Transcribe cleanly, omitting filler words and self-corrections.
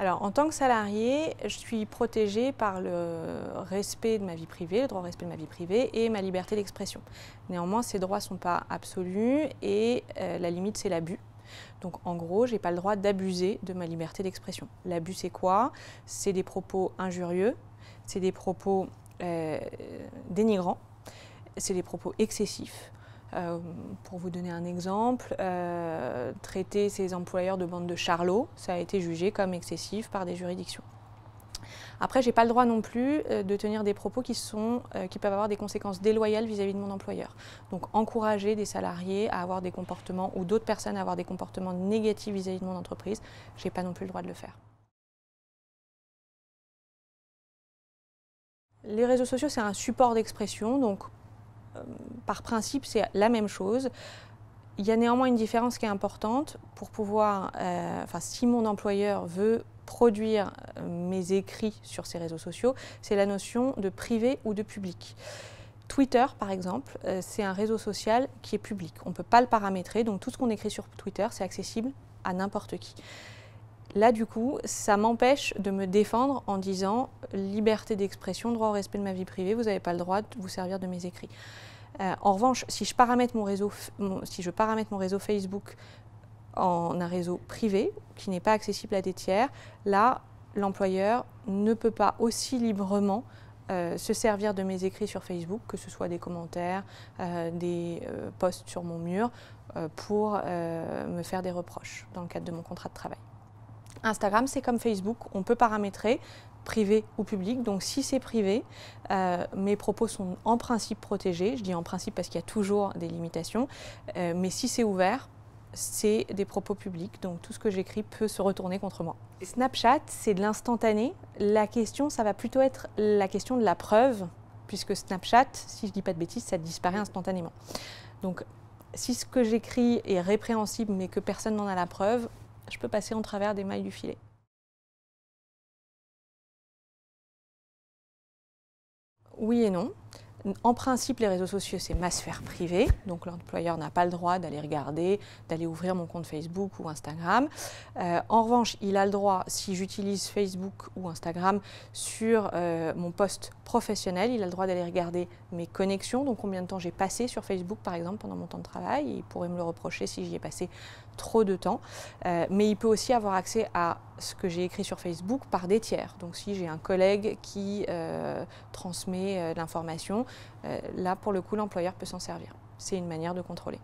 Alors, en tant que salarié, je suis protégée par le respect de ma vie privée, le droit au respect de ma vie privée et ma liberté d'expression. Néanmoins, ces droits ne sont pas absolus et la limite, c'est l'abus. Donc, en gros, je n'ai pas le droit d'abuser de ma liberté d'expression. L'abus, c'est quoi? C'est des propos injurieux, c'est des propos dénigrants, c'est des propos excessifs. Pour vous donner un exemple, traiter ses employeurs de bande de charlots, ça a été jugé comme excessif par des juridictions. Après, je n'ai pas le droit non plus de tenir des propos qui peuvent avoir des conséquences déloyales vis-à-vis de mon employeur. Donc, encourager des salariés à avoir des comportements ou d'autres personnes à avoir des comportements négatifs vis-à-vis de mon entreprise, je n'ai pas non plus le droit de le faire. Les réseaux sociaux, c'est un support d'expression, donc par principe, c'est la même chose. Il y a néanmoins une différence qui est importante pour pouvoir, si mon employeur veut produire mes écrits sur ces réseaux sociaux, c'est la notion de privé ou de public. Twitter, par exemple, c'est un réseau social qui est public. On ne peut pas le paramétrer, donc tout ce qu'on écrit sur Twitter, c'est accessible à n'importe qui. Là, du coup, ça m'empêche de me défendre en disant liberté d'expression, droit au respect de ma vie privée, vous n'avez pas le droit de vous servir de mes écrits. En revanche, si je paramètre mon réseau Facebook en un réseau privé, qui n'est pas accessible à des tiers, là, l'employeur ne peut pas aussi librement se servir de mes écrits sur Facebook, que ce soit des commentaires, des posts sur mon mur, pour me faire des reproches dans le cadre de mon contrat de travail. Instagram, c'est comme Facebook, on peut paramétrer privé ou public. Donc si c'est privé, mes propos sont en principe protégés. Je dis en principe parce qu'il y a toujours des limitations. Mais si c'est ouvert, c'est des propos publics. Donc tout ce que j'écris peut se retourner contre moi. Snapchat, c'est de l'instantané. La question, ça va plutôt être la question de la preuve, puisque Snapchat, si je ne dis pas de bêtises, ça disparaît instantanément. Donc si ce que j'écris est répréhensible mais que personne n'en a la preuve, je peux passer en travers des mailles du filet. Oui et non. En principe, les réseaux sociaux, c'est ma sphère privée, donc l'employeur n'a pas le droit d'aller regarder, d'aller ouvrir mon compte Facebook ou Instagram. En revanche, il a le droit, si j'utilise Facebook ou Instagram sur mon poste professionnel, il a le droit d'aller regarder mes connexions, donc combien de temps j'ai passé sur Facebook par exemple pendant mon temps de travail. Il pourrait me le reprocher si j'y ai passé trop de temps. Mais il peut aussi avoir accès à ce que j'ai écrit sur Facebook par des tiers. Donc si j'ai un collègue qui transmet l'information, là pour le coup l'employeur peut s'en servir. C'est une manière de contrôler.